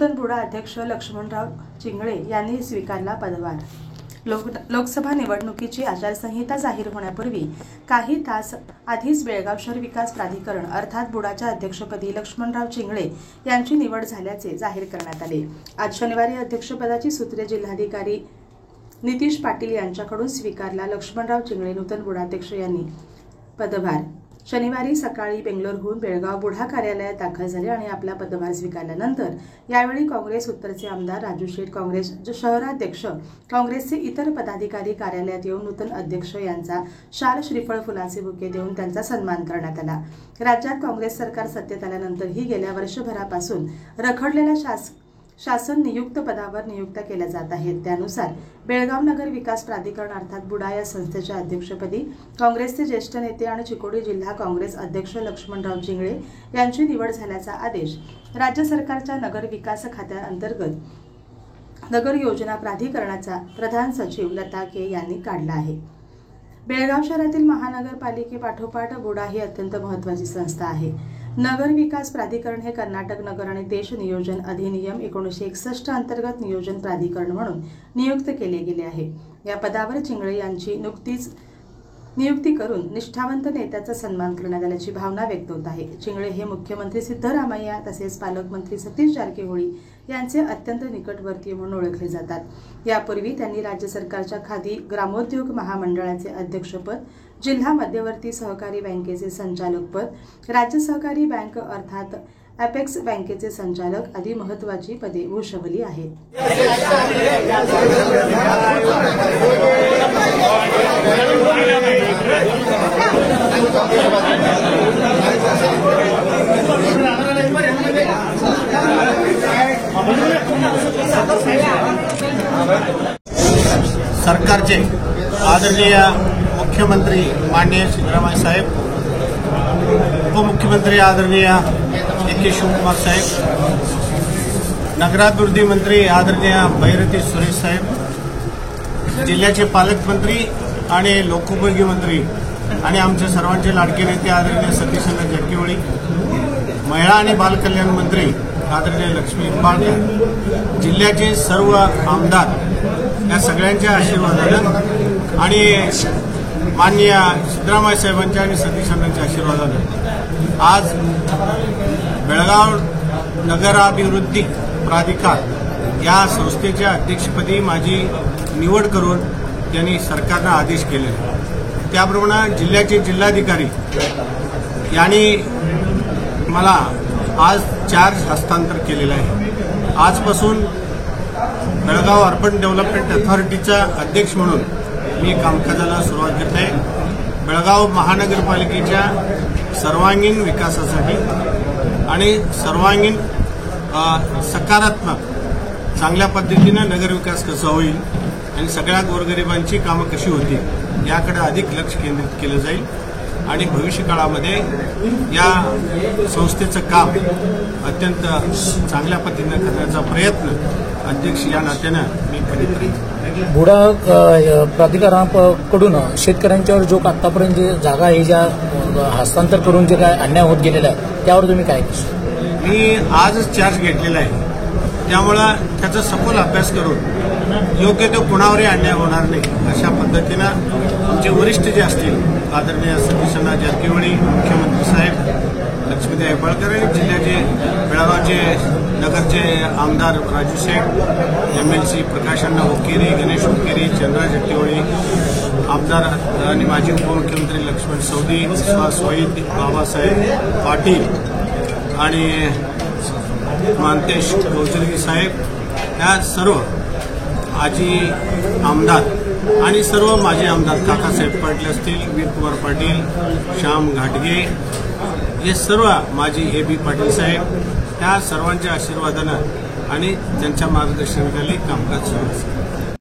नूतन बुडा अध्यक्ष लक्ष्मणराव चिंगळे यांनी स्वीकारला पदभार। लोकसभा निवडणुकीची आचारसंहिता जाहीर होण्यापूर्वी काही तास आधीच बेळगाव शहर विकास प्राधिकरण अर्थात बुडाच्या अध्यक्षपदी लक्ष्मणराव चिंगळे यांची निवड झाल्याचे जाहीर करण्यात आले। आज शनिवारी अध्यक्षपदाची सूत्रे जिल्हाधिकारी नितीश पाटील यांच्याकडून स्वीकारला। लक्ष्मणराव चिंगळे नूतन बुडाध्यक्ष यांनी पदभार शनिवारी सकाळी बेंगलोरहून बेळगाव बुढा कार्यालयात दाखल झाले आणि आपला पदभार स्वीकारल्यानंतर यावेळी काँग्रेस उत्तरचे आमदार राजू शेठ, काँग्रेस शहराध्यक्ष, काँग्रेसचे इतर पदाधिकारी कार्यालयात येऊन नूतन अध्यक्ष यांचा शाल, श्रीफळ, फुलाचे बुके देऊन त्यांचा सन्मान करण्यात आला। राज्यात काँग्रेस सरकार सत्तेत आल्यानंतरही गेल्या वर्षभरापासून रखडलेल्या शासन नियुक्त पदावर नियुक्त केल्या जात आहेत। त्यानुसार बेळगाव नगर विकास प्राधिकरण अर्थात बुडा या संस्थेच्या अध्यक्षपदी काँग्रेसचे ज्येष्ठ नेते आणि चिकोडी जिल्हा काँग्रेस अध्यक्ष लक्ष्मणराव चिंगळे यांची निवड झाल्याचा आदेश राज्य सरकारच्या नगर विकास खात्याअंतर्गत नगर योजना प्राधिकरणाचा प्रधान सचिव लता के यांनी काढला आहे। बेळगाव शहरातील महानगरपालिकेपाठोपाठ बुडा ही अत्यंत महत्त्वाची संस्था आहे। नगर विकास प्राधिकरण हे कर्नाटक नगर आणि देश नियोजन अधिनियम 1961 अंतर्गत नियोजन प्राधिकरण म्हणून नियुक्त केले गेले आहे। या पदावर चिंगळे यांची नुकतीच नियुक्ती करून निष्ठावंत नेत्याचा सन्मान करण्यात आल्याची भावना व्यक्त होत आहे। चिंगळे हे मुख्यमंत्री सिद्धरामय्या तसेच पालकमंत्री सतीश जारकिहोळी यांचे अत्यंत निकटवर्तीय म्हणून ओळखले जातात। यापूर्वी त्यांनी राज्य सरकारच्या खादी ग्रामोद्योग महामंडळाचे अध्यक्षपद, जिल्हा मध्यवर्ती सहकारी बँकेचे संचालकपद, राज्य सहकारी बँक अर्थात अपेक्स बँकेचे संचालक आदी महत्त्वाची पदे भूषवली आहेत। सरकारचे आदरणीय मुख्यमंत्री माननीय सिद्धरामय्या साहेब, उपमुख्यमंत्री आदरणीय डी.के. शिवकुमार साहेब, नगराभिवृद्धी मंत्री आदरणीय भैरती सुरेश साहेब, जिल्ह्याचे पालकमंत्री आणि लोकोपयोगी मंत्री आणि आमचे सर्वांचे लाडके नेते आदरणीय सतीश जारकिहोळी, महिला आणि बालकल्याण मंत्री आदरणीय लक्ष्मी निंबाळकर, जिल्ह्याचे सर्व आमदार या सगळ्यांच्या आशीर्वादानं आणि माननीय सिद्धरामय्या साहेबांच्या आणि सतीश अण्णांच्या आशीर्वादानं आज बेळगाव नगराभिवृद्धी प्राधिकार या संस्थेच्या अध्यक्षपदी माझी निवड करून त्यांनी सरकारनं आदेश केले। त्याप्रमाणे जिल्ह्याचे जिल्हाधिकारी यांनी मला आज चार्ज हस्तांतर केलेला आहे। आजपासून बेळगाव अर्बन डेव्हलपमेंट अथॉरिटीचा अध्यक्ष म्हणून मी कामकाजाला सुरुवात करत आहे। बेळगाव महानगरपालिकेच्या सर्वांगीण विकासासाठी आणि सर्वांगीण सकारात्मक चांगल्या पद्धतीनं नगरविकास कसा होईल आणि सगळ्या गोरगरिबांची कामं कशी होतील याकडे अधिक लक्ष केंद्रित केलं जाईल आणि भविष्यकाळामध्ये या संस्थेचं काम अत्यंत चांगल्या पद्धतीनं करण्याचा प्रयत्न अध्यक्ष या नात्यानं मी करीत आहे। बुडा प्राधिकरणाकडून शेतकऱ्यांच्यावर जो आतापर्यंत जे जागा आहे ज्या हस्तांतर करून जे काय अन्याय होत गेलेला आहे त्यावर तुम्ही काय? मी आजच चार्ज घेतलेला आहे, त्यामुळं त्याचा सखोल अभ्यास करून योग्य तो कुणावरही अन्याय होणार नाही अशा पद्धतीनं आमचे वरिष्ठ जे असतील आदरणीय सतीश जारकिहोळी, मुख्यमंत्री साहेब लक्ष्मीदेवी हेब्बाळकर आणि जिल्ह्याचे बेळगावचे नगरचे आमदार राजू शेठ, MLC प्रकाश अण्णा हुक्केरी, गणेश हुक्केरी, चंद्रा जारकिहोळी, आमदार आणि माजी उपमुख्यमंत्री लक्ष्मण सवदी, विश्वास वैद, बाबासाहेब पाटील आणि मानतेश गोजरगी साहेब या सर्व आजी आमदार आणि सर्व माजी आमदार काकासाहेब पाटील असतील, वीरकुमार पाटील, श्याम घाटगे, हे सर्व माजी AB पाटील साहेब, त्या सर्वांच्या आशीर्वादानं आणि त्यांच्या मार्गदर्शनाखाली कामकाज सुरू आहे।